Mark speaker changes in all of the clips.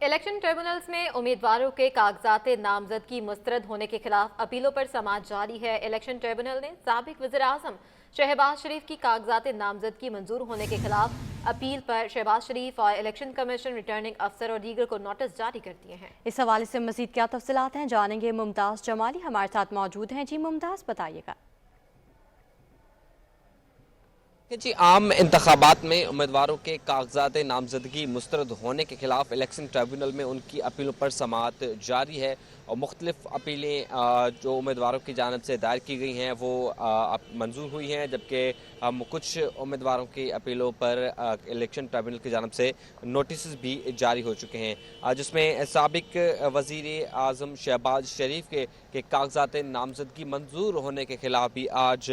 Speaker 1: Election tribunals में उम्मीदवारों के कागजात नामजदगी मुस्तरद होने के खिलाफ अपीलों पर समाअत जारी है। इलेक्शन ट्रिब्यूनल ने साबिक वज़ीर-ए-आज़म शहबाज शरीफ की कागजात नामजदगी मंजूर होने के खिलाफ अपील पर शहबाज शरीफ और इलेक्शन कमीशन, रिटर्निंग अफसर और दीगर को नोटिस जारी कर दिए हैं।
Speaker 2: इस हवाले से मजीद क्या तफसीलात हैं, जानेंगे। मुमताज़ जमाली हमारे साथ मौजूद हैं। जी मुमताज़, बताइएगा।
Speaker 3: जी, आम इंतखाबात में उम्मीदवारों के कागजात नामजदगी मुस्तरद होने के खिलाफ इलेक्शन ट्रिब्यूनल में उनकी अपीलों पर समाअत जारी है और मुख्तलिफ अपीलें जो उम्मीदवारों की जानिब से दायर की गई हैं वो मंजूर हुई हैं, जबकि कुछ उम्मीदवारों की अपीलों पर इलेक्शन ट्रिब्यूनल की जानिब से नोटिस भी जारी हो चुके हैं, जिसमें साबिक वज़ीर आज़म शहबाज शरीफ के कागजात नामजदगी मंजूर होने के खिलाफ भी आज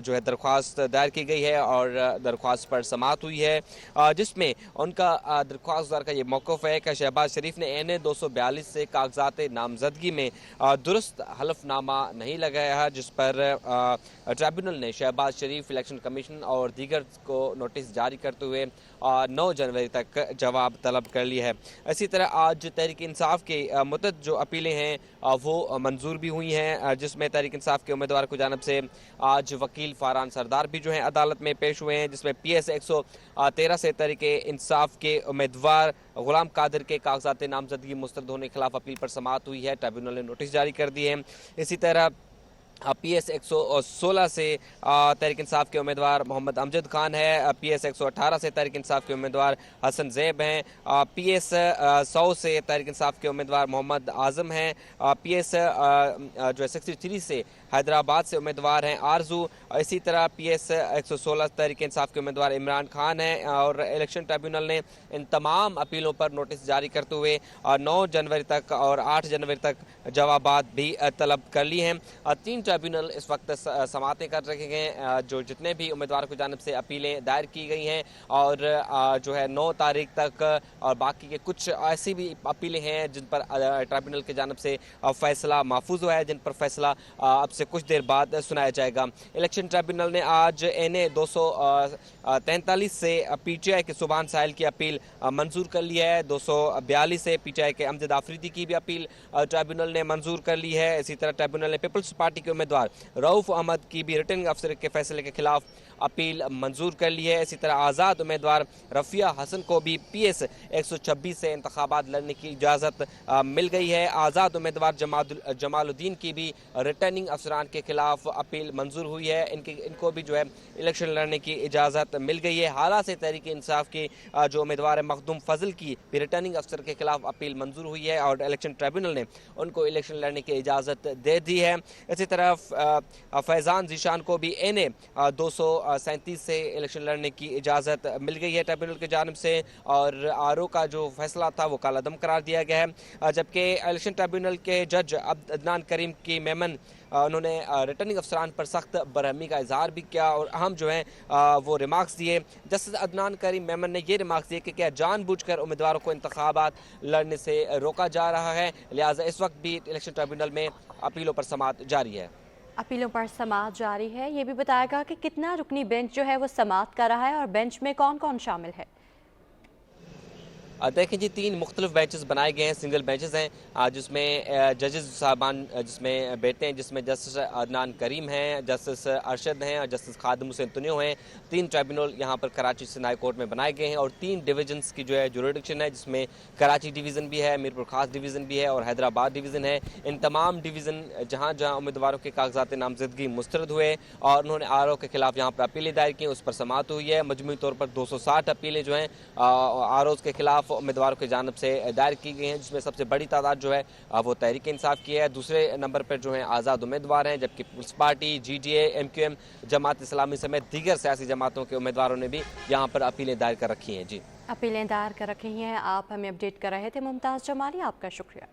Speaker 3: जो है दरख्वास्त दायर की गई है और दरख्वास्त पर समाअत हुई है, जिसमें उनका दरख्वास्तदार का ये मौक़िफ़ है कि शहबाज शरीफ ने NA 242 से कागजात नामजदगी में दुरुस्त हलफनामा नहीं लगाया है, जिस पर ट्रिब्यूनल ने शहबाज शरीफ, इलेक्शन कमीशन और दीगर को नोटिस जारी करते हुए 9 जनवरी तक जवाब तलब कर लिया है। इसी तरह आज तहरीक इंसाफ के मुतअद्दिद जो अपीलें हैं वो मंजूर भी हुई हैं, जिसमें तहरीक इंसाफ के उम्मीदवार की जानिब से आज वकील फारान सरदार भी जो हैं अदालत में पेश हुए हैं, जिसमें PS 113 से तहरीक इंसाफ के उम्मीदवार गुलाम कादिर के कागजात नामजदगी मुस्तरद होने के खिलाफ अपील पर समाअत हुई है। ट्रिब्यूनल ने नोटिस जारी कर दिए हैं। इसी तरह PS 116 से तहरीक इंसाफ के उम्मीदवार मोहम्मद अमजद खान है, PS 118 से तहरीक इंसाफ के उम्मीदवार हसन जैब हैं, PS 100 से तहरीक इंसाफ के उम्मीदवार मोहम्मद आज़म हैं, PS जो है 63 से हैदराबाद से उम्मीदवार हैं आरजू। इसी तरह PS 116 तहरीक इंसाफ के उम्मीदवार इमरान खान हैं और इलेक्शन ट्रिब्यूनल ने इन तमाम अपीलों पर नोटिस जारी करते हुए 9 जनवरी तक और 8 जनवरी तक जवाबात भी तलब कर ली हैं। 3 ट्रिब्यूनल इस वक्त समाअतें कर रखे हैं, जो जितने भी उम्मीदवारों की जानिब से अपीलें दायर की गई हैं और जो है 9 तारीख तक, और बाकी के कुछ ऐसी भी अपीलें हैं जिन पर ट्रिब्यूनल की जानिब से फैसला महफूज हुआ है, जिन पर फैसला अब से कुछ देर बाद सुनाया जाएगा। इलेक्शन ट्रिब्यूनल ने आज NA 243 से PTI के सुभान साहिल की अपील मंजूर कर ली है। 242 से PTI के अमजद आफरीदी की भी अपील ट्रिब्यूनल ने मंजूर कर ली है। इसी तरह ट्रिब्यूनल ने पीपल्स पार्टी के उम्मीदवार रऊफ अहमद की भी रिटर्निंग अफसर के फैसले के खिलाफ अपील मंजूर कर ली है। इसी तरह आज़ाद उम्मीदवार रफ़िया हसन को भी PS 126 से इंतखाबात लड़ने की इजाज़त मिल गई है। आज़ाद उम्मीदवार जमालुद्दीन की भी रिटर्निंग अफसरान के खिलाफ अपील मंजूर हुई है, इनको भी जो है इलेक्शन लड़ने की इजाज़त मिल गई है। हाला से तहरीक इंसाफ की जो उम्मीदवार है मखदूम फजल की भी रिटर्निंग अफसर के खिलाफ अपील मंजूर हुई है और इलेक्शन ट्रिब्यूनल ने उनको इलेक्शन लड़ने की इजाज़त दे दी है। इसी तरह फैज़ान जीशान को भी NA 237 से इलेक्शन लड़ने की इजाज़त मिल गई है ट्रिब्यूनल की जानिब से और RO का जो फैसला था वो कालादम करार दिया गया है, जबकि इलेक्शन ट्रिब्यूनल के जज अदनान करीम की मेमन उन्होंने रिटर्निंग अफसरान पर सख्त बरहमी का इजहार भी किया और अहम जो है वो रिमार्क्स दिए। जस्टिस अदनान करीम मेमन ने ये रिमार्क्स दिए कि क्या जानबूझकर उम्मीदवारों को इंतखाबात लड़ने से रोका जा रहा है, लिहाजा इस वक्त भी इलेक्शन ट्रिब्यूनल में अपीलों पर समाअत जारी है।
Speaker 2: अपीलों पर समाअत जारी है। ये भी बताएगा कि कितना रुकनी बेंच जो है वो समाअत कर रहा है और बेंच में कौन कौन शामिल है।
Speaker 3: देखें जी, 3 मुख्तलिफ बेंचेस बनाए गए हैं, सिंगल बेंचेस हैं, जिसमें जजेस साहबान जिसमें बैठते हैं, जिसमें जस्टिस अदनान करीम हैं, जस्टिस अरशद हैं और जस्टिस खादिम हुसैन तुनियो हैं। 3 ट्रिब्यूनल यहाँ पर कराची सिंध हाई कोर्ट में बनाए गए हैं और 3 डिवीजन्स की जो है जुरिडिक्शन है, जिसमें कराची डिवीज़न भी है, मीरपुर खास डिवीज़न भी है और हैदराबाद डिवीज़न है। इन तमाम डिवीज़न जहाँ जहाँ उम्मीदवारों के कागजात नामजदगी मुस्तरद हुए और उन्होंने RO के खिलाफ यहाँ पर अपीलें दायर की, उस पर समाअत हुई है। मजमूई तौर पर 260 अपीलें जो हैं ROs के खिलाफ उम्मीदवारों की जानिब से दायर की गई हैं, जिसमें सबसे बड़ी तादाद जो है वो तहरीक इंसाफ की है। दूसरे नंबर पर जो है आज़ाद उम्मीदवार हैं, जबकि peoples party, GDA, MQM, Jamaat Islami समेत दीगर सियासी जमातों के उम्मीदवारों ने भी यहाँ पर अपीलें दायर कर रखी हैं। जी,
Speaker 2: अपीलें दायर कर रखी हैं। आप हमें अपडेट कर रहे थे। मुमताज़ जमाली, आपका शुक्रिया।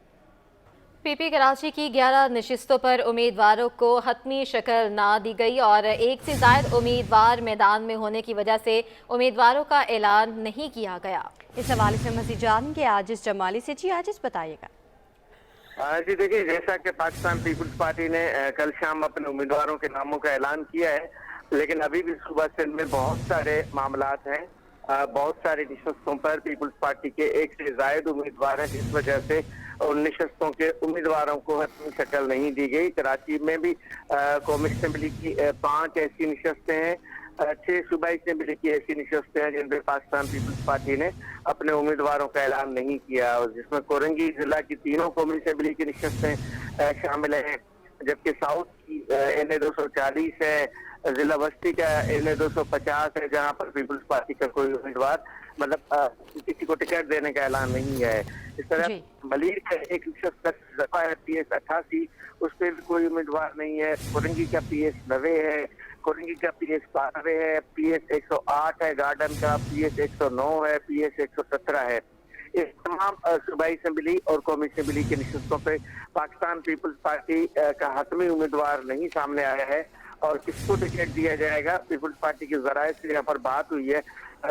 Speaker 1: PP कराची की 11 नशिस्तों पर उम्मीदवारों को हतमी शक्ल ना दी गई और एक से ज़ायद उम्मीदवार मैदान में होने की वजह से उम्मीदवारों का ऐलान नहीं किया गया।
Speaker 2: इस हवाले से मज़ीद जानेंगे आजिज़ जमाली से। जी आजिज़, बताइएगा।
Speaker 4: जी देखिए, जैसा कि पाकिस्तान पीपल्स पार्टी ने कल शाम अपने उम्मीदवारों के नामों का ऐलान किया है, लेकिन अभी भी सूबा सिंध में बहुत सारे मामलात हैं बहुत सारी नशस्तों पर पीपुल्स पार्टी के एक से जायद उम्मीदवार हैं, जिस वजह से उन नशस्तों के उम्मीदवारों को हतमी शक्ल नहीं दी गई। कराची में भी कौमी असेंबली की 5 ऐसी नशस्तें हैं, 6 सूबाई असेंबली की ऐसी नशस्तें हैं जिनमें पाकिस्तान पीपुल्स पार्टी ने अपने उम्मीदवारों का ऐलान नहीं किया, और जिसमें कोरंगी जिला की 3 कौमी असेंबली की नशस्तें शामिल हैं, जबकि साउथ की NA 240 है, जिला बस्ती का NA 250 है, जहां पर पीपुल्स पार्टी का कोई उम्मीदवार मतलब किसी को टिकट देने का ऐलान नहीं है। इस तरह मलिर का एक शख्स है PS 88, उस पर भी कोई उम्मीदवार नहीं है। कोरंगी का PS 90 है, कोरंगी का PS 92 है, PS 108 है, गार्डन का PS 109 है, PS 117 है। इस तमाम सूबाई असेंबली और कौमी असेंबली की नशस्तों पे पाकिस्तान पीपुल्स पार्टी का हतमी उम्मीदवार नहीं सामने आया है, और किसको टिकट दिया जाएगा पीपुल्स पार्टी के जराये से यहाँ पर बात हुई है,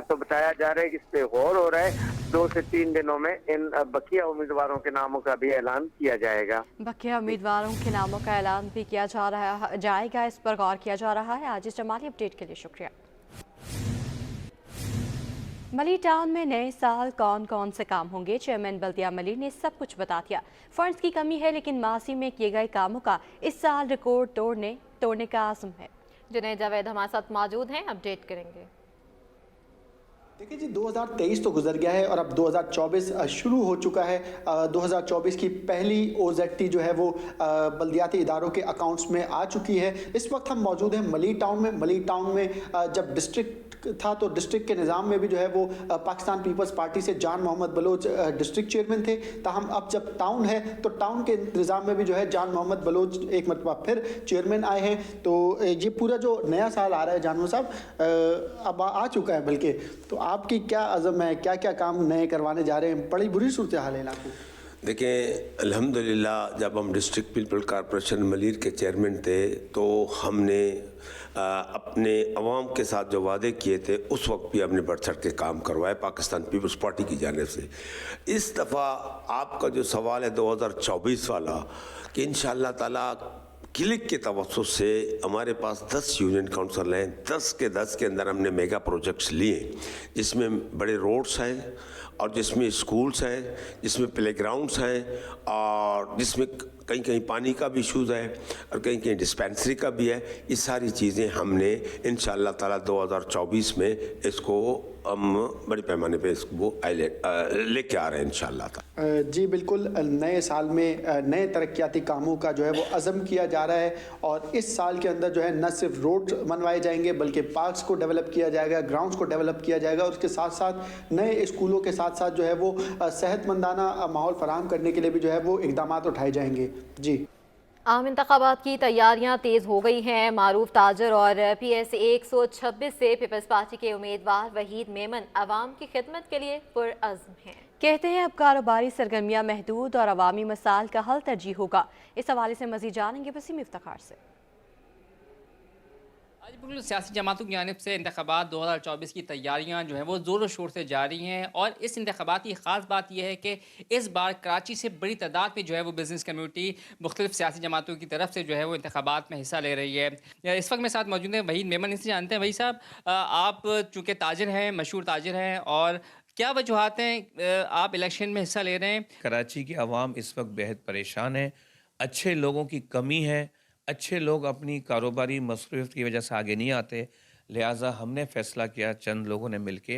Speaker 4: तो बताया जा रहा है कि इस पे गौर हो रहा है। 2 से 3 दिनों में इन बकिया उम्मीदवारों के नामों का भी ऐलान किया जाएगा।
Speaker 2: बकिया उम्मीदवारों के नामों का ऐलान भी किया जाएगा, इस पर गौर किया जा रहा है। आज इस जमाली अपडेट के लिए शुक्रिया। मली टाउन में नए साल कौन कौन से काम होंगे, चेयरमैन बल्दिया मली ने सब कुछ बता दिया। फंड्स की कमी है, लेकिन मासी में किए गए कामों का इस साल रिकॉर्ड तोड़ने का आज़म है।
Speaker 1: जुनैद जावेद हमारे साथ मौजूद हैं, अपडेट करेंगे।
Speaker 5: देखिए जी, 2023 तो गुजर गया है और अब 2024 शुरू हो चुका है। 2024 की पहली OZT जो है वो बल्दियाती इदारों के अकाउंट्स में आ चुकी है। इस वक्त हम मौजूद हैं मली टाउन में। मली टाउन में जब डिस्ट्रिक्ट था तो डिस्ट्रिक्ट के निज़ाम में भी जो है वो पाकिस्तान पीपल्स पार्टी से जान मोहम्मद बलोच डिस्ट्रिक्ट चेयरमैन थे। ताहम अब जब टाउन है तो टाउन के निज़ाम में भी जो है जान मोहम्मद बलोच एक मरतबा फिर चेयरमैन आए हैं। तो ये पूरा जो नया साल आ रहा है जानू साहब अब आ चुका है, बल्कि तो आपकी क्या अज़म है, क्या क्या काम नए करवाने जा रहे हैं? बड़ी बुरी सूरत हाल है इलाके।
Speaker 6: देखें, अल्हम्दुलिल्लाह जब हम डिस्ट्रिक्ट पीपल कॉरपोरेशन मलीर के चेयरमैन थे तो हमने अपने अवाम के साथ जो वादे किए थे उस वक्त भी हमने बढ़ चढ़ के काम करवाए पाकिस्तान पीपल्स पार्टी की जानिब से। इस दफ़ा आपका जो सवाल है 2024 वाला कि इंशाअल्लाह ताला क्लिक के तवज्जुह से हमारे पास 10 यूनियन काउंसिल हैं। 10 के 10 के अंदर हमने मेगा प्रोजेक्ट्स लिए, जिसमें बड़े रोड्स हैं और जिसमें स्कूल्स हैं, जिसमें प्लेग्राउंड्स हैं और जिसमें कहीं कहीं पानी का भी इशूज़ है और कहीं कहीं डिस्पेंसरी का भी है। ये सारी चीज़ें हमने इंशाअल्लाह ताला 2024 में इसको हम बड़े पैमाने पे इसको लेके आ रहे हैं इंशाअल्लाह ताला।
Speaker 5: जी बिल्कुल, नए साल में नए तरक्याती कामों का जो है वो अज़म किया जा रहा है और इस साल के अंदर जो है न सिर्फ रोड बनवाए जाएंगे बल्कि पार्क्स को डेवलप किया जाएगा, ग्राउंड्स को डेवलप किया जाएगा और उसके साथ साथ नए स्कूलों के साथ साथ जो है वो सेहतमंदाना माहौल फराहम करने के लिए भी जो है वो इक़दाम उठाए जाएंगे। जी,
Speaker 1: आम इंतखाबात की तैयारियां तेज हो गई हैं। मारूफ ताजर और PS 126 से पीपल्स पार्टी के उम्मीदवार वहीद मेमन अवाम की खिदमत के लिए पुरअज़्म हैं।
Speaker 2: कहते हैं अब कारोबारी सरगर्मियां महदूद और अवामी मसाइल का हल तरजीह होगा। इस हवाले से मज़ीद जानेंगे वसीम इफ्तिखार से।
Speaker 7: आज बिल्कुल सियासी जमातों की जानिब से इंतखाबात 2024 की तैयारियां जो हैं वो ज़ोर शोर से जारी हैं और इस इंतखाबात की ख़ास बात यह है कि इस बार कराची से बड़ी तादाद में जो है वो बिज़नेस कम्यूनिटी मुख्तलिफ सियासी जमातों की तरफ से जो है वो इंतखाबात में हिस्सा ले रही है। इस वक्त मेरे साथ मौजूद हैं वहीद मेमन। इनसे जानते हैं, वही साहब आप चूँकि ताजिर हैं, मशहूर ताजिर हैं, और क्या वजूहात हैं आप इलेक्शन में हिस्सा ले रहे हैं?
Speaker 8: कराची की आवाम इस वक्त बेहद परेशान है, अच्छे लोगों की कमी है, अच्छे लोग अपनी कारोबारी मसरूफ़ की वजह से आगे नहीं आते। लिहाजा हमने फ़ैसला किया चंद लोगों ने मिलके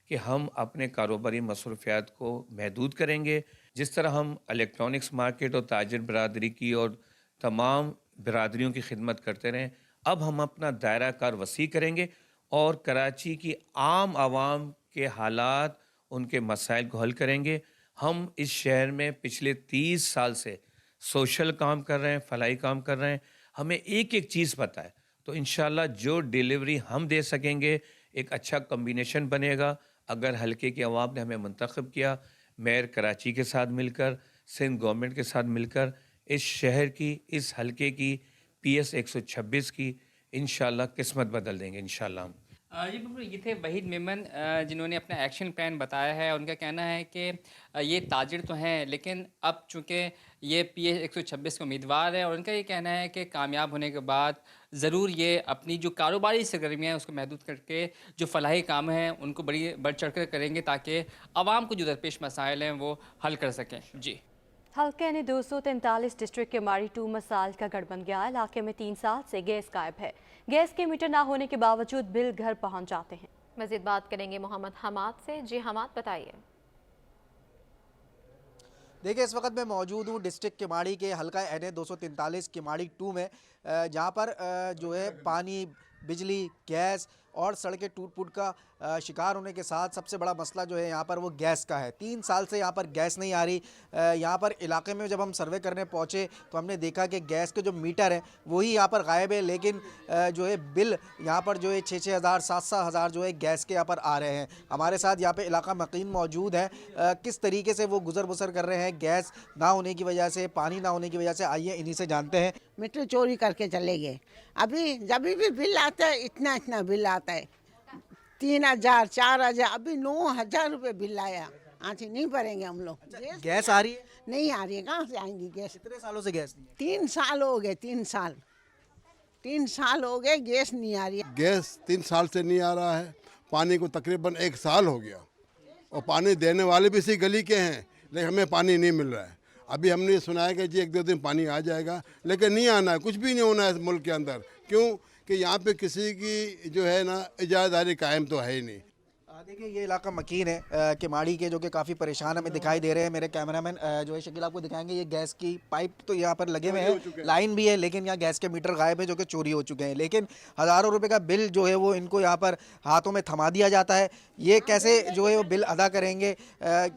Speaker 8: कि हम अपने कारोबारी मसरूफियात को महदूद करेंगे। जिस तरह हम इलेक्ट्रॉनिक्स मार्केट और ताजिर बरादरी की और तमाम बरादरियों की खिदमत करते रहें, अब हम अपना दायरा कार वसी करेंगे और कराची की आम आवाम के हालात, उनके मसाइल को हल करेंगे। हम इस शहर में पिछले 30 साल से सोशल काम कर रहे हैं, फलाई काम कर रहे हैं, हमें एक एक चीज़ पता है। तो इंशाल्लाह जो डिलीवरी हम दे सकेंगे एक अच्छा कम्बिनेशन बनेगा। अगर हल्के की आवाम ने हमें मुंतखब किया, मेयर कराची के साथ मिलकर, सिंध गवर्नमेंट के साथ मिलकर इस शहर की, इस हल्के की PS 126 की इंशाल्लाह किस्मत बदल देंगे इंशाल्लाह हम।
Speaker 7: जी बिल्कुल, ये थे वहीद मेमन जिन्होंने अपना एक्शन प्लान बताया है। उनका कहना है कि ये ताजिर तो हैं लेकिन अब चूँकि ये PS 126 के उम्मीदवार हैं और उनका ये कहना है कि कामयाब होने के बाद ज़रूर ये अपनी जो कारोबारी सरगर्मियाँ हैं उसको महदूद करके जो फलाही काम हैं उनको बढ़ चढ़ कर करेंगे, ताकि आवाम को जो दरपेश मसाइल हैं वो हल कर सकें। जी,
Speaker 2: हल्के ने 243 डिस्ट्रिक्ट के माड़ी 2 मसाल का गढ़ बन गया। इलाके में 3 साल से गैस गायब है। गैस के मीटर ना होने के बावजूद बिल घर पहुंच जाते हैं।
Speaker 1: मजीद बात करेंगे मोहम्मद हमाद से। जी हमाद, बताइए।
Speaker 9: देखिए, इस वक्त मैं मौजूद हूँ डिस्ट्रिक्ट किमाड़ी के हल्का NA 243 किमाड़ी 2 में, जहाँ पर जो है पानी, बिजली, गैस और सड़कें टूट फूट का शिकार होने के साथ सबसे बड़ा मसला जो है यहाँ पर वो गैस का है। 3 साल से यहाँ पर गैस नहीं आ रही। यहाँ पर इलाके में जब हम सर्वे करने पहुँचे तो हमने देखा कि गैस के जो मीटर हैं वही यहाँ पर गायब है, लेकिन जो है बिल यहाँ पर जो है 6-6 हज़ार 7-7 हज़ार जो है गैस के यहाँ पर आ रहे हैं। हमारे साथ यहाँ पे इलाका मकीन मौजूद है, किस तरीके से वो गुजर बसर कर रहे हैं गैस ना होने की वजह से, पानी ना होने की वजह से, आइए इन्हीं से जानते हैं।
Speaker 10: मीटर चोरी करके चले गए। अभी जब भी बिल आता है इतना बिल आता है, 3,000 4,000, अभी 9,000 रुपये बिल आया। आज नहीं भरेंगे हम लोग।
Speaker 9: गैस आ रही है?
Speaker 10: नहीं आ रही है, कहाँ से आएंगी गैस?
Speaker 9: कितने सालों से गैस नहीं है?
Speaker 10: 3 साल हो गए, 3 साल हो गए गैस नहीं आ रही है।
Speaker 11: गैस 3 साल से नहीं आ रहा है। पानी को तकरीबन 1 साल हो गया और पानी देने वाले भी इसी गली के हैं, लेकिन हमें पानी नहीं मिल रहा है। अभी हमने सुना है कि जी 1-2 दिन पानी आ जाएगा, लेकिन नहीं आना है, कुछ भी नहीं होना है इस मुल्क के अंदर। क्यों कि यहाँ पे किसी की जो है ना इजाज़तदारी कायम तो है ही नहीं।
Speaker 9: देखिए, ये इलाका मकीन है किमाड़ी के, जो कि काफ़ी परेशान हमें दिखाई दे रहे हैं। मेरे कैमरामैन जो है शकील आपको दिखाएंगे। ये गैस की पाइप तो यहाँ पर लगे हुए हैं, लाइन भी है, लेकिन यहाँ गैस के मीटर गायब है जो कि चोरी हो चुके हैं। लेकिन हज़ारों रुपए का बिल जो है वो इनको यहाँ पर हाथों में थमा दिया जाता है। ये कैसे जो है वो बिल अदा करेंगे?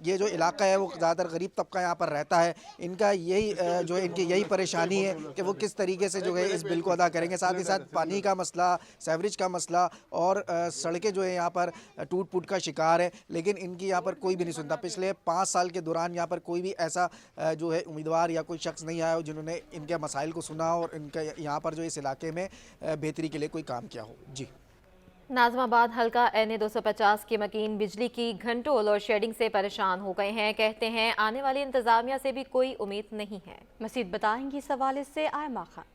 Speaker 9: ये जो इलाका है वो ज़्यादातर गरीब तबका यहाँ पर रहता है। इनका यही जो है इनकी यही परेशानी है कि वो किस तरीके से जो है इस बिल को अदा करेंगे। साथ ही साथ पानी का मसला, सेवरेज का मसला और सड़कें जो है यहाँ पर टूट फूट का शिकार है, लेकिन इनकी यहाँ पर कोई भी नहीं सुनता। पिछले 5 साल के दौरान यहाँ पर कोई भी ऐसा जो है उम्मीदवार या कोई शख्स नहीं आया हो जिन्होंने इनके मसाइल को सुना और इनका यहाँ पर जो इस इलाके में बेहतरी के लिए कोई काम किया हो। जी,
Speaker 1: नाज़माबाद हल्का NA 250 के मकीन बिजली की घंटों लोड शेडिंग से परेशान हो गए हैं। कहते हैं आने वाली इंतजामिया से भी कोई उम्मीद नहीं है।
Speaker 2: मजीद बताएंगी इस हवाले से आयमा खान।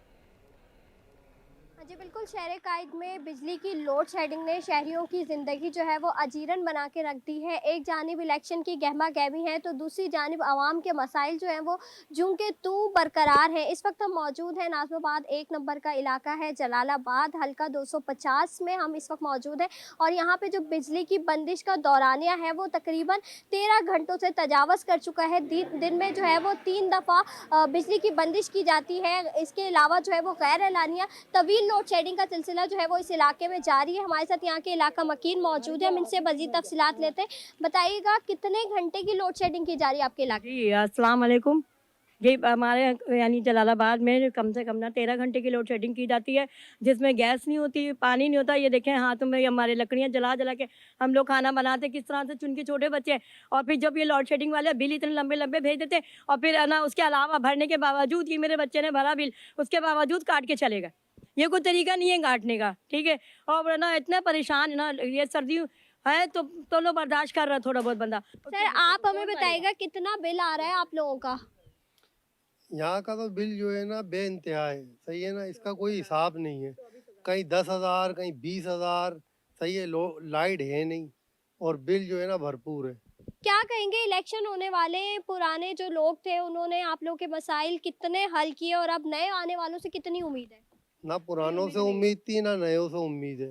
Speaker 12: जी बिल्कुल, शहर कायद में बिजली की लोड शेडिंग ने शहरियों की ज़िंदगी जो है वो अजीरन बना के रख दी है। एक जानिब इलेक्शन की गहमा गहमी है तो दूसरी जानिब आवाम के मसाइल जो हैं वो जूं के तू बरकरार हैं। इस वक्त हम मौजूद हैं नाज़माबाद 1 नंबर का इलाका है जलालाबाद हल्का 250 में हम इस वक्त मौजूद हैं और यहाँ पे जो बिजली की बंदिश का दौरानिया है वो तकरीबन 13 घंटों से तजावज़ कर चुका है। दिन में जो है वो 3 दफ़ा बिजली की बंदिश की जाती है। इसके अलावा जो है वो गैर एलानिया तवील लोड शेडिंग का सिलसिला जो है वो इस इलाके में जारी है। हमारे साथ यहाँ के इलाका मकीन मौजूद है, हम इनसे मजीद तफसीलात लेते हैं। बताइएगा कितने घंटे की लोड शेडिंग की जा रही है आपके इलाके?
Speaker 13: जी अस्सलाम वालेकुम। जी हमारे यानी जलालाबाद में कम से कम ना 13 घंटे की लोड शेडिंग की जाती है, जिसमें गैस नहीं होती, पानी नहीं होता। ये देखें हाथों में हमारे लकड़ियाँ जला जला के हम लोग खाना बनाते किस तरह से, चुनके छोटे बच्चे। और फिर जब ये लोड शेडिंग वाले बिल इतने लंबे लंबे भेज देते और फिर ना उसके अलावा भरने के बावजूद कि मेरे बच्चे ने भरा बिल, उसके बावजूद काट के चलेगा। ये कोई तरीका नहीं है काटने का, ठीक है। और ना इतना परेशान है ना, ये सर्दी है तो लो बर्दाश्त कर रहा है थोड़ा बहुत बंदा।
Speaker 12: सर आप हमें बताइएगा कितना बिल आ रहा है आप लोगों का?
Speaker 14: यहाँ का तो बिल जो है ना बेइंतहा है, सही है ना, इसका कोई हिसाब नहीं है। कहीं 10,000 कहीं 20,000, सही है। लाइट है नहीं और बिल जो है ना भरपूर है।
Speaker 12: क्या कहेंगे, इलेक्शन होने वाले, पुराने जो लोग थे उन्होंने आप लोगों के मसाइल कितने हल किए और अब नए आने वालों से कितनी उम्मीद है?
Speaker 14: ना पुरानों से उम्मीद थी ना नयों से उम्मीद है,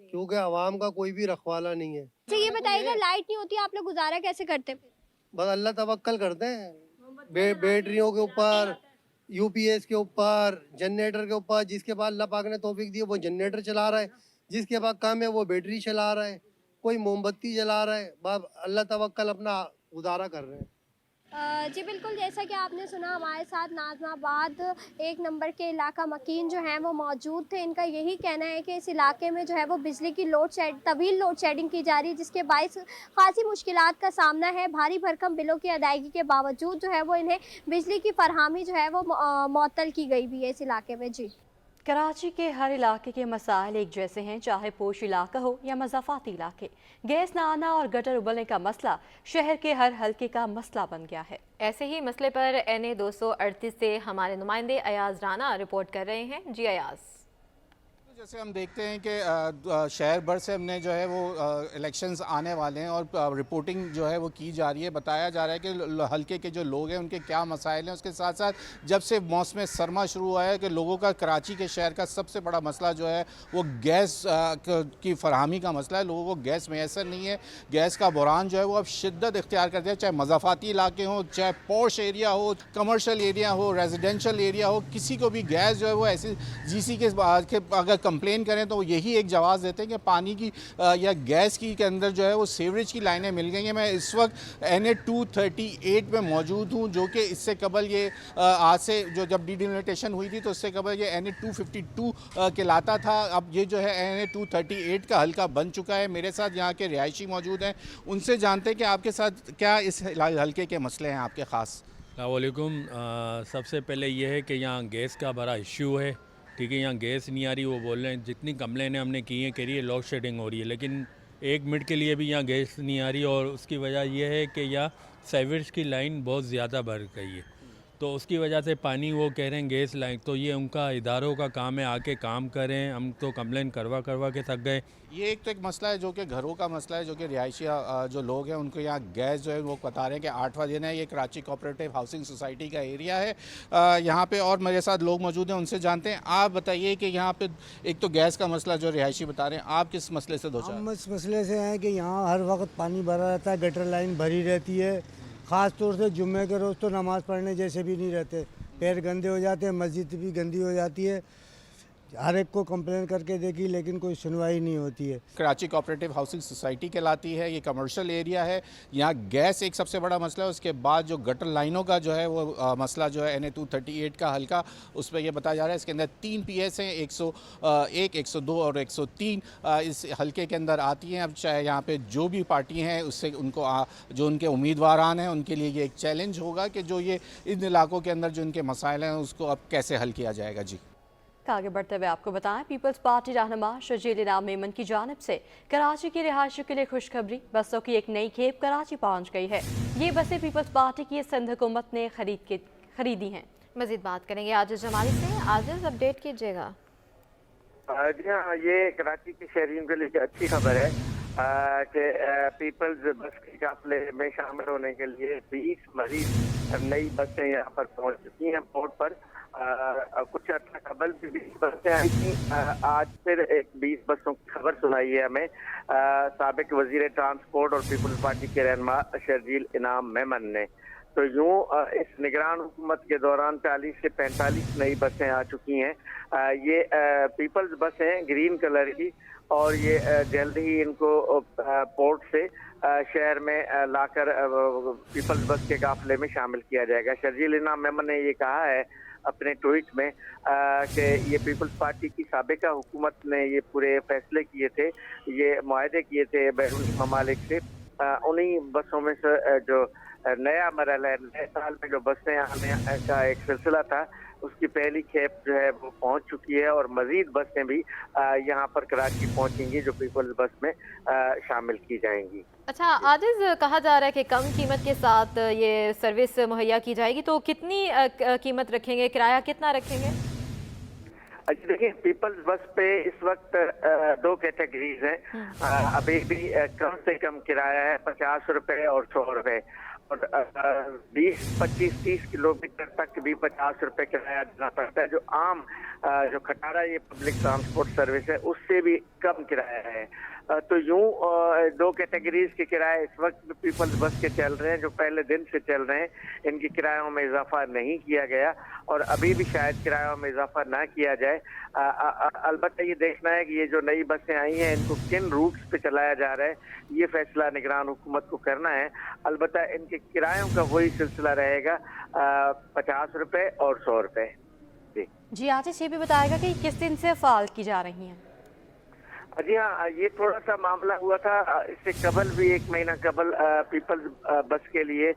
Speaker 14: क्योंकि आवाम का कोई भी रखवाला नहीं है।
Speaker 12: अच्छा ये बताइएगा, लाइट नहीं होती आप लोग गुजारा कैसे करते?
Speaker 14: बस अल्लाह तवक्कल करते हैं, बैटरियों के ऊपर, UPS के ऊपर, जनरेटर के ऊपर। जिसके पास अल्लाह पाक ने तौफीक दी वो जनरेटर चला रहा है, जिसके पास कम है वो बैटरी चला रहा है, कोई मोमबत्ती जला रहा है। बस अल्लाह तवक्कल अपना गुजारा कर रहे हैं।
Speaker 12: जी बिल्कुल, जैसा कि आपने सुना हमारे साथ नाज़माबाद 1 नंबर के इलाका मकीन जो हैं वो मौजूद थे। इनका यही कहना है कि इस इलाके में जो है वो बिजली की तवील लोड शेडिंग की जा रही है, जिसके बायस खासी मुश्किलात का सामना है। भारी भरकम बिलों की अदायगी के बावजूद जो है वो इन्हें बिजली की फरहमी जो है वो मुअत्तल की गई भी है इस इलाके में। जी,
Speaker 2: कराची के हर इलाके के मसाइल एक जैसे हैं, चाहे पोश इलाका हो या मज़ाफ़ाती इलाके। गैस न आना और गटर उबलने का मसला शहर के हर हल्के का मसला बन गया है।
Speaker 1: ऐसे ही मसले पर NA 238 से हमारे नुमाइंदे अयाज राना रिपोर्ट कर रहे हैं। जी अयाज।
Speaker 15: जैसे हम देखते हैं कि शहर भर से हमने जो है वो इलेक्शंस आने वाले हैं और रिपोर्टिंग जो है वो की जा रही है, बताया जा रहा है कि हल्के के जो लोग हैं उनके क्या मसाइल हैं। उसके साथ साथ जब से मौसम सरमा शुरू हुआ है कि लोगों का कराची के शहर का सबसे बड़ा मसला जो है वो गैस की फरहमी का मसला है। लोगों को गैस मैसर नहीं है। गैस का बुरान जो है वो अब शिद्दत इख्तियार करते हैं, चाहे मज़ाफ़ाती इलाके हों, चाहे पॉश एरिया हो, कमर्शियल एरिया हो, रेजिडेंशल एरिया हो, किसी को भी गैस जो है वो ऐसी GC के अगर कंप्लेन करें तो यही एक जवाब देते हैं कि पानी की या गैस की के अंदर जो है वो सीवरेज की लाइनें मिल गई हैं। मैं इस वक्त NA 238 में मौजूद हूँ, जो कि इससे कबल ये आज से जो जब डिलिमिटेशन हुई थी तो उससे कबल ये NA 252 कहलाता था। अब ये जो है NA 238 का हल्का बन चुका है। मेरे साथ यहाँ के रिहायशी मौजूद हैं, उनसे जानते हैं कि आपके साथ क्या इस हल्के के मसले हैं आपके ख़ास।
Speaker 16: अस्सलामुअलैकुम। सबसे पहले ये है कि यहाँ गैस का बड़ा इश्यू है, ठीक है। यहाँ गैस नहीं आ रही, वो बोल रहे हैं जितनी कंप्लेनें हमने की हैं कह रही है लोड शेडिंग हो रही है, लेकिन 1 मिनट के लिए भी यहाँ गैस नहीं आ रही। और उसकी वजह यह है कि यहाँ सीवरेज की लाइन बहुत ज़्यादा बढ़ गई है, तो उसकी वजह से पानी वो कह रहे हैं गैस लाइन, तो ये उनका इदारों का काम है, आके काम करें। हम तो कंप्लेन करवा के थक गए।
Speaker 15: ये एक तो एक मसला है जो कि घरों का मसला है, जो कि रिहायशी जो लोग हैं उनको यहाँ गैस जो है वो बता रहे हैं कि 8वां दिन है। ये कराची कोऑपरेटिव हाउसिंग सोसाइटी का एरिया है यहाँ पे, और मेरे साथ लोग मौजूद हैं, उनसे जानते हैं। आप बताइए कि यहाँ पे एक तो गैस का मसला जो रिहायशी बता रहे हैं, आप किस मसले से दो चार?
Speaker 17: हम इस मसले से हैं कि यहाँ हर वक्त पानी भरा रहता है, गटर लाइन भरी रहती है। ख़ास तौर से जुम्मे के रोज़ तो नमाज़ पढ़ने जैसे भी नहीं रहते, पैर गंदे हो जाते हैं, मस्जिद भी गंदी हो जाती है। हर एक को कंप्लेन करके देखी लेकिन कोई सुनवाई नहीं होती है।
Speaker 15: कराची कोऑपरेटिव हाउसिंग सोसाइटी कहलाती है, ये कमर्शियल एरिया है। यहाँ गैस एक सबसे बड़ा मसला है। उसके बाद जो गटर लाइनों का जो है वो मसला जो है NA 238 का हल्का, उस पर यह बताया जा रहा है इसके अंदर 3 PS हैं, 101, 102 और 103 इस हल्के के अंदर आती हैं। अब चाहे यहाँ पे जो भी पार्टी हैं उससे उनको जो उनके उम्मीदवारान हैं उनके लिए ये एक चैलेंज होगा कि जो ये इन इलाकों के अंदर जो उनके मसाइल हैं उसको अब कैसे हल किया जाएगा। जी,
Speaker 2: आगे बढ़ते हुए आपको बताएं, पीपल्स पार्टी रहनुमा शर्जील इनाम मेमन की जानिब से कराची के रिहायशियों के लिए खुशखबरी। बसों की एक नई खेप कराची पहुंच गई है। ये बसें पीपल्स पार्टी की सिंध हुकूमत ने खरीदी हैं।
Speaker 1: मजीद बात करेंगे आजिज जमाली से। आजिज, अपडेट कीजिएगा।
Speaker 4: जी हाँ, ये कराची के शहरियों के लिए अच्छी खबर है कि पीपल्स बस के काफिले में शामिल होने के लिए 20 मजीद नई बसें यहाँ पर पहुँच चुकी हैं पोर्ट पर। कुछ अर्सा कबल भी 20 बसें आई थी। आज फिर एक 20 बसों की खबर सुनाई है हमें साबिक वजीर ट्रांसपोर्ट और पीपल्स पार्टी के रहनुमा शर्जील इनाम मेमन ने। तो यूँ इस निगरान हुकूमत के दौरान 40 से 45 नई बसें आ चुकी हैं। ये पीपल्स बस हैं ग्रीन कलर की, और ये जल्द ही इनको पोर्ट से शहर में लाकर पीपल्स बस के काफिले में शामिल किया जाएगा। शर्जील इनाम मेमन ने ये कहा है अपने ट्वीट में कि ये पीपल्स पार्टी की साबिका हुकूमत ने ये पूरे फैसले किए थे, ये मुआहदे किए थे बैरूनी ममालिक से। उन्हीं बसों में से जो नया मरहला है, नए साल में जो बसें आने का एक सिलसिला था, उसकी पहली खेप जो है वो पहुंच चुकी है, और मजीद बसें भी यहाँ पर कराची पहुंचेंगी जो पीपल्स बस में शामिल की जाएंगी।
Speaker 1: अच्छा आजिज, कहा जा रहा है कि कम कीमत के साथ ये सर्विस मुहैया की जाएगी, तो कितनी कीमत रखेंगे, किराया कितना रखेंगे?
Speaker 4: अच्छा देखिए, पीपल्स बस पे इस वक्त 2 कैटेगरीज हैं। अभी भी कम से कम किराया है 50 रुपए और 100 रुपए, और 20, 25, 30 किलोमीटर तक भी 50 रुपए किराया देना पड़ता है। जो आम जो खटारा ये पब्लिक ट्रांसपोर्ट सर्विस है उससे भी कम किराया है। तो यूं 2 कैटेगरीज के किराए इस वक्त भी पीपल्स बस के चल रहे हैं, जो पहले दिन से चल रहे हैं। इनकी किरायों में इजाफा नहीं किया गया, और अभी भी शायद किरायों में इजाफा ना किया जाए। अलबत्ता ये देखना है कि ये जो नई बसें आई हैं इनको किन रूट्स पे चलाया जा रहा है, ये फैसला निगरान हुकूमत को करना है। अलबत्ता इनके किरायों का वही सिलसिला रहेगा, 50 रुपए और 100 रुपए।
Speaker 2: जी आजिज, ये भी बताएगा कि किस दिन से फाल की जा रही हैं?
Speaker 4: जी हाँ, ये थोड़ा सा मामला हुआ था इससे कबल भी, 1 महीना कबल पीपल्स बस के लिए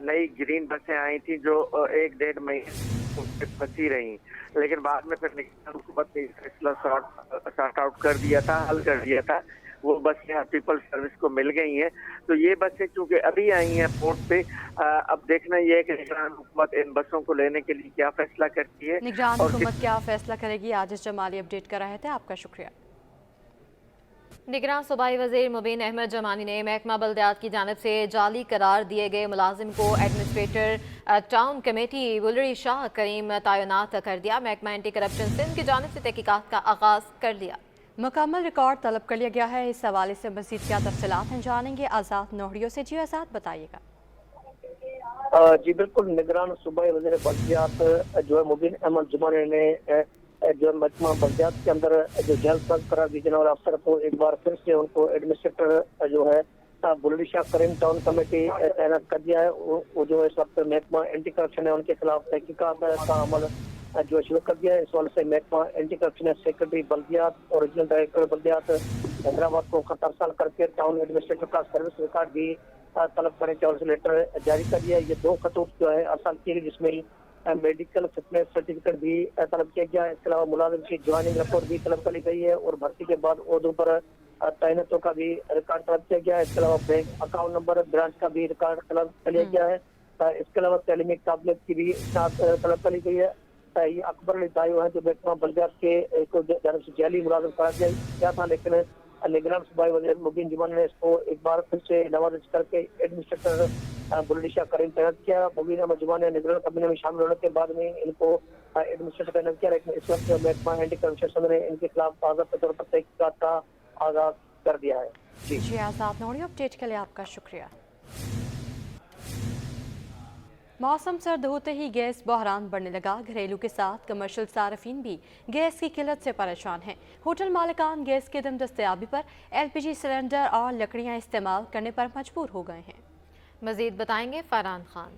Speaker 4: नई ग्रीन बसें आई थी जो 1-1.5 महीने फंसी रही, लेकिन बाद में फिर निगरान हुकूमत ने फैसला सॉर्ट आउट कर दिया था, हल कर दिया था। वो बसें पीपल्स सर्विस को मिल गई हैं। तो ये बसें चूंकि अभी आई हैं पोर्ट पे, अब देखना ये है कि निगरान हुकूमत इन बसों को लेने के लिए क्या फैसला करती है।
Speaker 2: निगरान हुकूमत क्या फैसला करेगी, आजिज जमाली अपडेट कर रहे थे, आपका शुक्रिया।
Speaker 1: निगरान सूबाई वज़ीर मुबीन अहमद जमानी ने महकमा बल्दियात की जानिब से जाली करार दिए गए मुलाजिम को एडमिनिस्ट्रेटर टाउन कमेटी बुलरी शाह करीम तैनात कर दिया। महकमा एंटी करप्शन सिंध की जानिब से तहकीकात का आगाज कर दिया।
Speaker 2: मुकम्मल रिकॉर्ड तलब कर लिया गया है। इस हवाले से मज़ीद क्या तफसीलात हैं जानेंगे आज़ाद नोहरियों से। जी आज़ाद बताइएगा।
Speaker 18: जी बिल्कुल, निगरान सूबाई वज़ीर बल्दियात जो है मुबीन अहमद जमानी ने जो महकमा बल्दियात के अंदर जो जल्द करार दी जाने वाले अफसर को एक बार फिर से उनको एडमिनिस्ट्रेटर जो है बुलंदी शाह करीम टाउन कमेटी तैनात कर दिया है। वो जो इस वक्त महकमा एंटी करप्शन है उनके खिलाफ तहकीकात का अमल जो शुरू कर दिया है। इस वाले से महकमा एंटी करप्शन सेक्रेटरी बल्दियात और रीजनल डायरेक्टर बल्दियात हैदराबाद को खतरसाल करके टाउन एडमिनिस्ट्रेटर का सर्विस रिकॉर्ड भी तलब करने का लेटर जारी कर दिया। ये 2 खतूत जो है अरसाल किए गए, जिसमें मेडिकल फिटनेस सर्टिफिकेट भी तलब किया गया है। इसके अलावा मुलाजिम की ज्वाइनिंग रिपोर्ट भी तलब कर ली गई है और भर्ती के बाद ओहदों पर तैनातों का भी रिकॉर्ड तलब किया गया है। इसके अलावा बैंक अकाउंट नंबर ब्रांच का भी रिकॉर्ड तलब कर लिया गया है। इसके अलावा तैलीमी काबिलियत की भी तलब कर ली गई है। ये अकबर अली तायो है जो महकमा बल्दियात के जानब से जाली मुलाजिम करार दिया गया था, लेकिन निगरान सूबाई वज़ीर मुबीन जमानी ने इसको एक बार फिर से नवाजिश करके एडमिनिस्ट्रेटर बुलंदी शाह करीम तैनात किया। मुबीन अहमद जमानी ने निगरान कैबिनेट में शामिल होने के बाद में इनको एडमिनिस्ट्रेटर तैनात किया, लेकिन इस वक्त महकमा एंटी करप्शन ने इनके खिलाफ ताज़ा तौर पर तहकीकात का आगाज कर दिया है।
Speaker 2: जी आज़ाद नोहरी अपडेट के लिए आपका शुक्रिया। मौसम सर्द होते ही गैस बहरान बढ़ने लगा। घरेलू के साथ कमर्शियल सार्फिन भी गैस की किल्लत से परेशान हैं। होटल मालिकान गैस की दम दस्तयाबी पर LPG सिलेंडर और लकड़ियां इस्तेमाल करने पर मजबूर हो गए हैं।
Speaker 1: मजीद बताएंगे फरहान खान।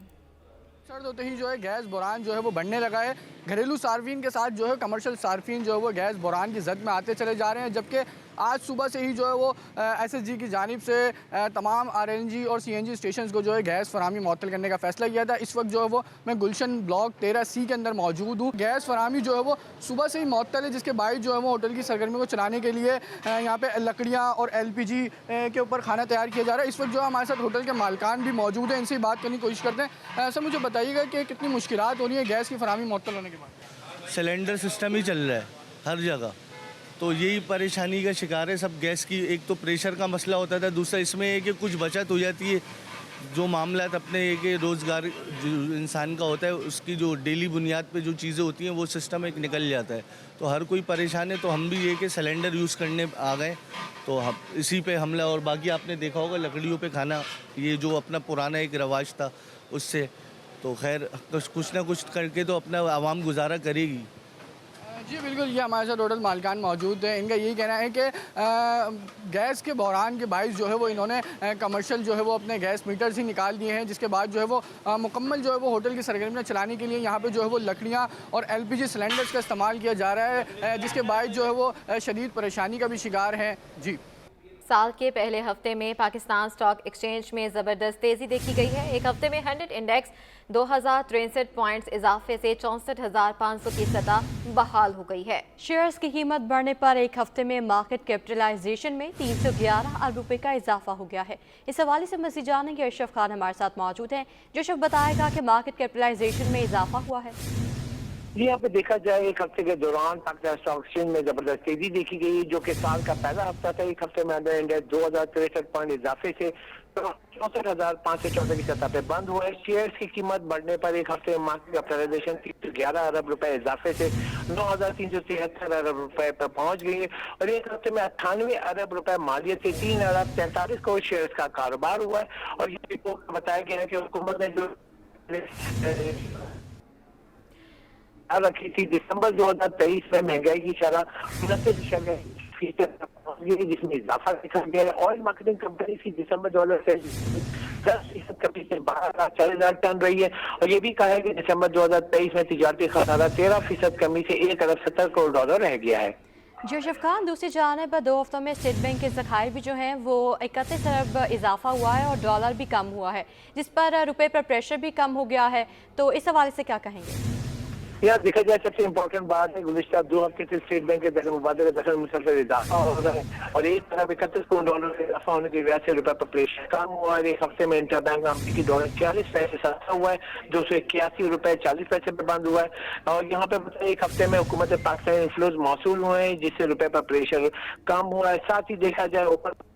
Speaker 19: सर्द होते ही जो है गैस बुरान जो है वो बढ़ने लगा है। घरेलू सार्फिन के साथ जो है कमर्शियल सार्फिन जो है वो गैस बुरान की जद में आते चले जा रहे हैं, जबकि आज सुबह से ही जो है वो SSG की जानिब से तमाम RNG और CNG स्टेशन को जो है गैस फराहमी मुअत्तल करने का फैसला किया था। इस वक्त जो है वो मैं गुलशन ब्लॉक 13C के अंदर मौजूद हूँ। गैस फराहमी जो है वो सुबह से ही मुअत्तल है, जिसके बायस जो है वो होटल की सरगर्मी को चलाने के लिए यहाँ पे लकड़ियाँ और LPG के ऊपर खाना तैयार किया जा रहा है। इस वक्त जो हमारे साथ होटल के मालिकान भी मौजूद हैं, इनसे बात करने की कोशिश करते हैं। सर मुझे बताइएगा कि कितनी मुश्किलात हो रही है गैस की फराहमी मुअत्तल होने के बाद?
Speaker 20: सिलेंडर सिस्टम ही चल रहा है हर जगह, तो यही परेशानी का शिकार है सब। गैस की एक तो प्रेशर का मसला होता था, दूसरा इसमें है कि कुछ बचत हो जाती है। जो मामला अपने कि रोज़गार जो इंसान का होता है उसकी जो डेली बुनियाद पे जो चीज़ें होती हैं वो सिस्टम एक निकल जाता है, तो हर कोई परेशान है। तो हम भी ये कि सिलेंडर यूज़ करने आ गए, तो हम इसी पे हमला। और बाकी आपने देखा होगा लकड़ियों पे खाना, ये जो अपना पुराना एक रवाज था उससे, तो खैर कुछ ना कुछ करके तो अपना आवाम गुजारा करेगी।
Speaker 19: जी बिल्कुल, ये हमारे साथ होटल मालिकान मौजूद है। इनका यही कहना है कि गैस के बहरान के बायस जो है वो इन्होंने कमर्शियल जो है वो अपने गैस मीटर से निकाल दिए हैं, जिसके बाद जो है वो मुकम्मल जो है वो होटल की सरगर्मियाँ चलाने के लिए यहाँ पे जो है वो लकड़ियाँ और LPG सिलेंडर्स का इस्तेमाल किया जा रहा है, जिसके बायस जो है वो शदीद परेशानी का भी शिकार हैं। जी,
Speaker 1: साल के पहले हफ्ते में पाकिस्तान स्टॉक एक्सचेंज में ज़बरदस्त तेज़ी देखी गई है। एक हफ्ते में 100 इंडेक्स 2063 पॉइंट्स इजाफे से 64,500 की सतह बहाल हो गई है।
Speaker 2: शेयर्स की कीमत बढ़ने पर एक हफ्ते में मार्केट कैपिटलाइजेशन में 311 अरब रुपए का इजाफा हो गया है। इस हवाले से मज़ीद जानेंगे अशरफ खान हमारे साथ मौजूद हैं, जो अशरफ बताएगा कि मार्केट कैपिटलाइजेशन में इजाफा हुआ है।
Speaker 18: जी, यहाँ पे देखा जाए एक हफ्ते के दौरान पाकिस्तान स्टॉक एक्सचेंज में जबरदस्त तेजी देखी गई, जो कि साल का पहला हफ्ता था। एक हफ्ते में अंडर इंडेक्स 2063 पॉइंट इजाफे से 64,514 की सतह पे बंद हुआ है। शेयर्स की कीमत बढ़ने पर एक हफ्ते में मार्केट कैपिटलाइजेशन 311 अरब रुपए इजाफे से 9,373 अरब रुपए पर पहुंच गई है और एक हफ्ते में 98 अरब रुपए मालियत से 3 अरब 43 करोड़ शेयर्स का कारोबार हुआ है। और ये रिपोर्ट में बताया गया है कि हुकूमत ने जो रखी थी दिसंबर 2023 में महंगाई की शरह 29.5%, जिसमें इजाफा देखा गया है। ऑयल मार्केटिंग कंपनी की दिसंबर 10% कमी से 12,40,000 टन रही है और ये भी कहा है कि दिसंबर 2023 में तिजारती खसारा 13% कमी से 1 अरब 70 करोड़ डॉलर रह गया है।
Speaker 2: जी अशरफ खान, दूसरी जानिब 2 हफ्तों में स्टेट बैंक के ज़खायर भी जो हैं वो 31 अरब इजाफा हुआ है और डॉलर भी कम हुआ है, जिस पर रुपए पर प्रेशर भी कम हो गया है, तो इस हवाले से क्या कहेंगे?
Speaker 18: यहाँ देखा जाए सबसे इम्पोर्टेंट बात है गुज़िश्ता 2 हफ्ते से स्टेट बैंक के दर मुबादले दखल मुसलसल इजाफा हो रहा है और एक तरफ 31 करोड़ डॉलर से इजाफा होने की वजह से रुपए पर प्रेशर कम हुआ है। एक हफ्ते में इंटर बैंक अमेरिकी डॉलर 40 पैसे सस्ता हुआ है, 281 रुपए 40 पैसे पे बंद हुआ है। और यहाँ पे बताइए एक हफ्ते में हुकूमत पाकिस्तान इन्फ्लोज मौसूल हुए हैं जिससे रुपए पर प्रेशर कम हुआ है। साथ ही देखा जाए ऊपर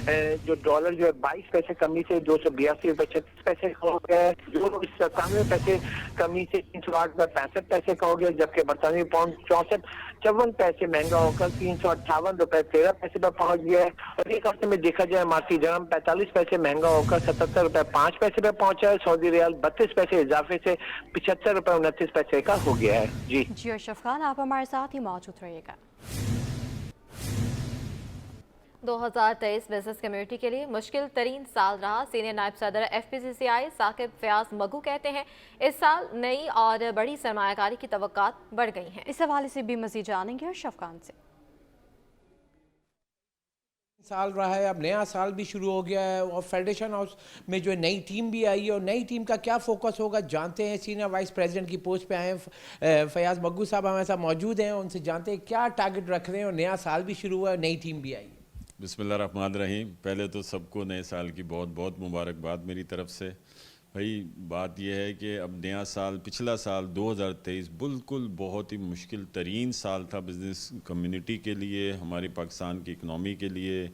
Speaker 18: जो डॉलर जो है 22 पैसे कमी से 282 रुपए 36 पैसे का हो गया है, यूरो 97 पैसे कमी से 308 रुपए 65 पैसे का हो गया, जबकि बरतानवी पाउंड 54 पैसे महंगा होकर 358 रुपए 13 पैसे पर पहुंच गया है। और एक हफ्ते में देखा जाए मार्सी दरहम 45 पैसे महंगा होकर 77 रुपए 5 पैसे पर पहुंचा है। सऊदी रियाल 32 पैसे इजाफे से 75 रुपए 29 पैसे का हो गया है। जी
Speaker 2: अशरफ खान, आप हमारे साथ ही मौजूद रहिएगा।
Speaker 1: 2023 बिजनेस कम्युनिटी के लिए मुश्किल तरीन साल रहा। सीनियर नायब सदर FPCCI साकिब फयाज मगू कहते हैं इस साल नई और बड़ी सरमायाकारी की तवक्कात बढ़ गई हैं।
Speaker 2: इस हवाले से भी मजीद जानेंगे अशरफ खान से।
Speaker 21: साल रहा है, अब नया साल भी शुरू हो गया है और फेडरेशन हाउस में जो नई टीम भी आई है और नई टीम का क्या फोकस होगा जानते हैं। सीनियर वाइस प्रेसिडेंट की पोस्ट पे आए हैं फयाज मग्गू साहब हमारे साथ मौजूद हैं, उनसे जानते हैं क्या टारगेट रख रहे हैं और नया साल भी शुरू हुआ है, नई टीम भी आई है।
Speaker 22: बिस्मिल्लाहिर्रहमानिर्रहीम। पहले तो सबको नए साल की बहुत बहुत मुबारकबाद मेरी तरफ से। भाई बात यह है कि अब नया साल, पिछला साल 2023 बिल्कुल बहुत ही मुश्किल तरीन साल था बिज़नेस कम्युनिटी के लिए, हमारी पाकिस्तान की इकनॉमी के लिए।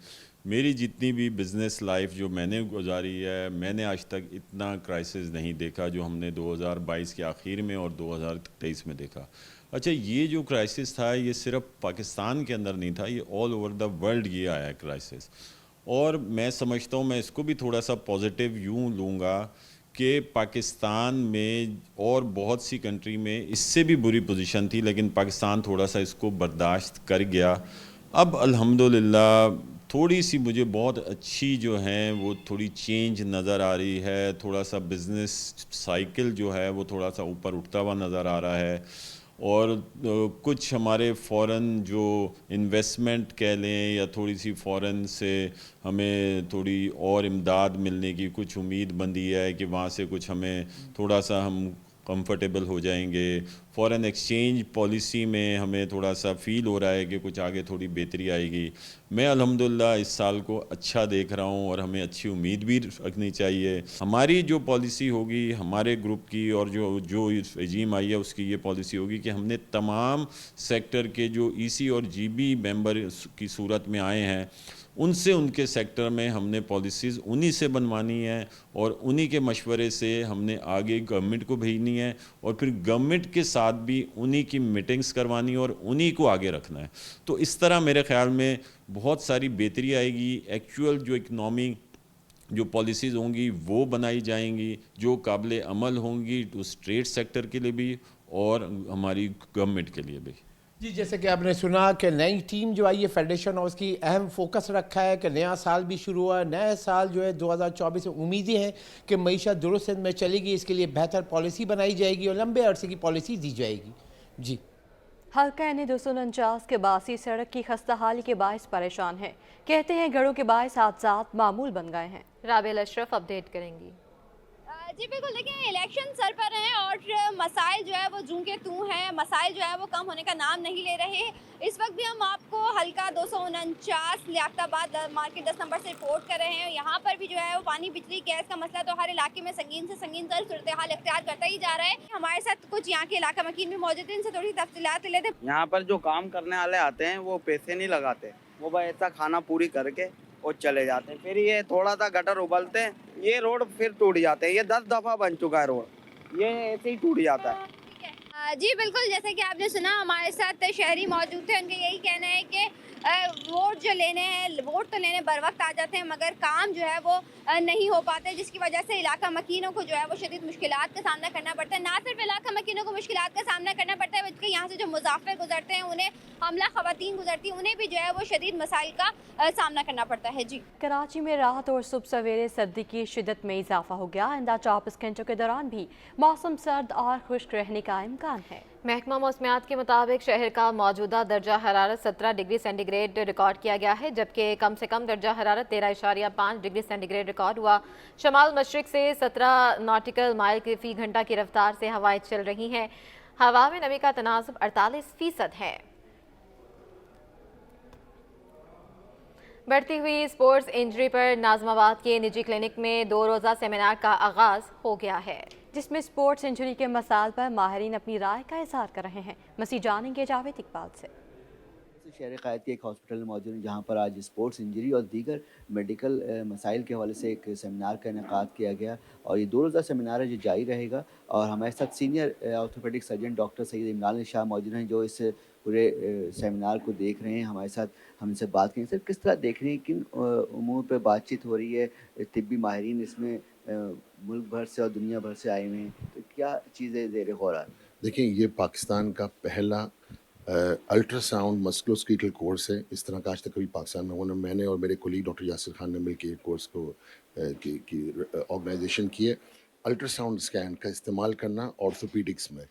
Speaker 22: मेरी जितनी भी बिज़नेस लाइफ जो मैंने गुजारी है, मैंने आज तक इतना क्राइसिस नहीं देखा जो हमने 2022 के आखिर में और 2023 में देखा। अच्छा, ये जो क्राइसिस था ये सिर्फ पाकिस्तान के अंदर नहीं था, ये ऑल ओवर द वर्ल्ड ये आया है क्राइसिस। और मैं समझता हूँ, मैं इसको भी थोड़ा सा पॉजिटिव यूँ लूँगा कि पाकिस्तान में और बहुत सी कंट्री में इससे भी बुरी पोजीशन थी, लेकिन पाकिस्तान थोड़ा सा इसको बर्दाश्त कर गया। अब अल्हम्दुलिल्लाह थोड़ी सी मुझे बहुत अच्छी जो हैं वो थोड़ी चेंज नज़र आ रही है, थोड़ा सा बिज़नेस साइकिल जो है वो थोड़ा सा ऊपर उठता हुआ नज़र आ रहा है। और कुछ हमारे फ़ॉरेन जो इन्वेस्टमेंट कह लें या थोड़ी सी फ़ॉरेन से हमें थोड़ी और इमदाद मिलने की कुछ उम्मीद बंदी है कि वहाँ से कुछ हमें थोड़ा सा हम कंफर्टेबल हो जाएंगे। फ़ॉरेन एक्सचेंज पॉलिसी में हमें थोड़ा सा फ़ील हो रहा है कि कुछ आगे थोड़ी बेहतरी आएगी। मैं अल्हम्दुलिल्लाह इस साल को अच्छा देख रहा हूँ और हमें अच्छी उम्मीद भी रखनी चाहिए। हमारी जो पॉलिसी होगी हमारे ग्रुप की और जो रजीम आई है उसकी ये पॉलिसी होगी कि हमने तमाम सेक्टर के जो EC और GB मेंबर की सूरत में आए हैं उनसे उनके सेक्टर में हमने पॉलिसीज़ उन्हीं से बनवानी है और उन्हीं के मशवरे से हमने आगे गवर्नमेंट को भेजनी है और फिर गवर्नमेंट के साथ भी उन्हीं की मीटिंग्स करवानी है और उन्हीं को आगे रखना है। तो इस तरह मेरे ख्याल में बहुत सारी बेहतरी आएगी। एक्चुअल जो इकनॉमी जो पॉलिसीज़ होंगी वो बनाई जाएंगी जो काबिल अमल होंगी उस ट्रेड सेक्टर के लिए भी और हमारी गवर्नमेंट के लिए भी।
Speaker 21: जी, जैसे कि आपने सुना कि नई टीम जो आई है फेडरेशन हाउस की, अहम फोकस रखा है कि नया साल भी शुरू हुआ है। नया साल जो है 2024 में उम्मीदें हैं कि मईशत दुरुस्त में चलेगी, इसके लिए बेहतर पॉलिसी बनाई जाएगी और लंबे अरसे की पॉलिसी दी जाएगी। जी,
Speaker 2: हल्का NA 249 के बासी सड़क की खस्ता हाली के बायस परेशान है, कहते हैं घरों के बायस हादसात मामूल बन गए हैं।
Speaker 1: राबिल अशरफ अपडेट करेंगी।
Speaker 23: जी बिल्कुल, देखिए इलेक्शन सर पर हैं और मसाइल जो है वो जूं के तू हैं, मसाइल जो है वो कम होने का नाम नहीं ले रहे। इस वक्त भी हम आपको हल्का 249 लियाकताबाद मार्केट 10 नंबर से रिपोर्ट कर रहे हैं। यहाँ पर भी जो है वो पानी, बिजली, गैस का मसला तो हर इलाके में संगीन से संगीन तर सूरत हाल इख्तियार करता ही जा रहा है। हमारे साथ कुछ यहाँ के इलाका मकीन भी मौजूद है, इनसे थोड़ी तफसीलात लेते हैं।
Speaker 24: यहाँ पर जो काम करने वाले आते हैं वो पैसे नहीं लगाते, वो बस ऐसा खाना पूरी करके और चले जाते हैं। फिर ये थोड़ा सा गटर उबलते हैं, ये रोड फिर टूट जाते हैं। ये 10 दफ़ा बन चुका है रोड, ये ऐसे ही टूट जाता है।
Speaker 23: जी बिल्कुल, जैसे कि आपने सुना हमारे साथ शहरी मौजूद थे, उनका यही कहना है कि वोट जो लेने हैं, वोट तो लेने बर वक्त आ जाते हैं मगर काम जो है वो नहीं हो पाते, जिसकी वजह से इलाका मकीनों को जो है वो शदीद मुश्किलात का सामना करना पड़ता है। ना सिर्फ इलाका मकीनों को मुश्किलात का सामना करना पड़ता है बल्कि यहाँ से जो मुसाफिर गुजरते हैं, उन्हें हमला खवातीन गुजरती हैं, उन्हें भी जो है वो शदीद मसाइल का सामना करना पड़ता है। जी,
Speaker 2: कराची में राहत और सुबह सवेरे सर्दी की शिदत में इजाफा हो गया। आइंदा 24 घंटों के दौरान भी मौसम सर्द और खुश्क रहने का इम्कान है।
Speaker 1: महकमा मौसमियात के मुताबिक शहर का मौजूदा दर्जा हरारत 17 डिग्री सेंटीग्रेड रिकॉर्ड किया गया है, जबकि कम से कम दर्जा हरारत 13.5 डिग्री सेंटीग्रेड रिकॉर्ड हुआ। शमाल मशरिक से 17 नॉटिकल माइल की फ़ी घंटा की रफ्तार से हवाएं चल रही हैं। हवा में नमी का तनासुब 48% है। बढ़ती हुई स्पोर्ट्स इंजरी पर नाजमाबाद के निजी क्लिनिक में 2 रोज़ा सेमिनार का आगाज हो गया है,
Speaker 2: जिसमें स्पोर्ट्स इंजरी के मसाइल पर माहिरीन अपनी राय का इजहार कर रहे हैं। मसीह जानेंगे जावेद इकबाल से।
Speaker 3: शहर क़ायद के एक हॉस्पिटल में मौजूद है, जहाँ पर आज स्पोर्ट्स इंजरी और दीगर मेडिकल मसाइल के हवाले से एक सेमिनार का इनेकाद किया गया और ये 2 रोज़ा सेमिनार है जो जारी रहेगा। और हमारे साथ senior orthopaedic surgeon doctor Syed Imran Shah मौजूद हैं जो इस पूरे सेमिनार को देख रहे हैं। हमारे साथ हम इनसे बात करेंगे, सर किस तरह देख रहे हैं, किन उमूर पर बातचीत हो रही है, तिब्बी माहिरीन इसमें मुल्क भर से और दुनिया भर से आए हुए हैं, तो क्या चीज़ें ज़ेर गौर आ रही हैं?
Speaker 5: देखिए, ये पाकिस्तान का पहला अल्ट्रासाउंड मस्कुलोस्केटल कोर्स है। इस तरह का आज तक कभी पाकिस्तान में होना, मैंने और मेरे कोलीग डॉक्टर यासिर खान ने मिलकर कोर्स को की ऑर्गेनाइजेशन की है। अल्ट्रासाउंड स्कैन का इस्तेमाल करना ऑर्थोपीडिक्स में,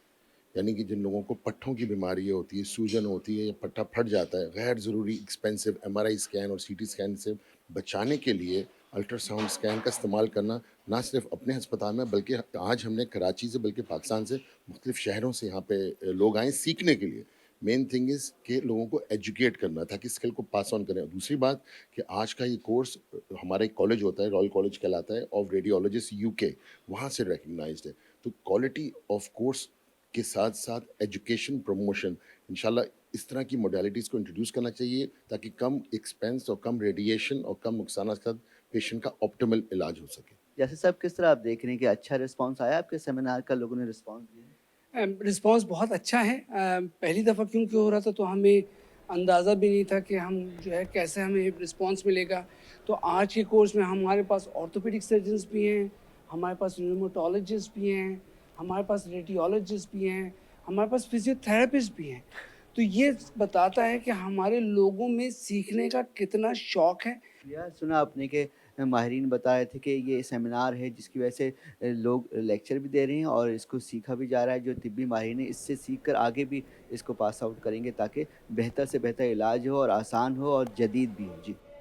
Speaker 5: यानी कि जिन लोगों को पट्ठों की बीमारी होती है, सूजन होती है या पट्टा फट जाता है, गैर ज़रूरी एक्सपेंसिव MRI स्कैन और CT स्कैन से बचाने के लिए अल्ट्रासाउंड स्कैन का इस्तेमाल करना ना सिर्फ अपने अस्पताल में बल्कि आज हमने कराची से बल्कि पाकिस्तान से मुख्तलिफ शहरों से यहाँ पे लोग आए सीखने के लिए। मेन थिंग इज़ कि लोगों को एजुकेट करना ताकि स्किल को पास ऑन करें। दूसरी बात कि आज का ये कोर्स हमारा एक कॉलेज होता है, रॉयल कॉलेज कहलाता है ऑफ रेडियोलॉजिस्ट UK, वहाँ से रिकग्नाइज्ड है। तो क्वालिटी ऑफ कोर्स के साथ साथ एजुकेशन प्रमोशन इंशाल्लाह इस तरह की मोडालिटीज़ को इंट्रोड्यूस करना चाहिए ताकि कम एक्सपेंस और कम रेडिएशन और कम नुकसान के साथ पेशेंट का ऑप्टिमल इलाज हो सके।
Speaker 3: जैसे सब किस तरह आप देख रहे हैं कि अच्छा रिस्पांस आया आपके सेमिनार का, लोगों ने रिस्पांस दिया?
Speaker 6: रिस्पांस बहुत अच्छा है। पहली दफ़ा क्योंकि हो रहा था तो हमें अंदाज़ा भी नहीं था कि हम जो है कैसे हमें रिस्पांस मिलेगा। तो आज के कोर्स में हमारे पास ऑर्थोपेडिक सर्जन्स भी हैं, हमारे पास न्यूरोटोलॉजिस्ट भी हैं, हमारे पास रेडियोलॉजिस्ट भी हैं, हमारे पास फिजियोथेरेपिस्ट भी हैं। तो ये बताता है कि हमारे लोगों में सीखने का कितना शौक़ है।
Speaker 3: यार सुना आपने कि माहिरीन बताए थे कि ये सेमिनार है जिसकी वजह से लोग लेक्चर भी दे रहे हैं और इसको सीखा भी जा रहा है। जो तिब्बी माहिरीन इससे सीख कर आगे भी इसको पास आउट करेंगे ताकि बेहतर से बेहतर इलाज हो और आसान हो और जदीद भी हो। जी।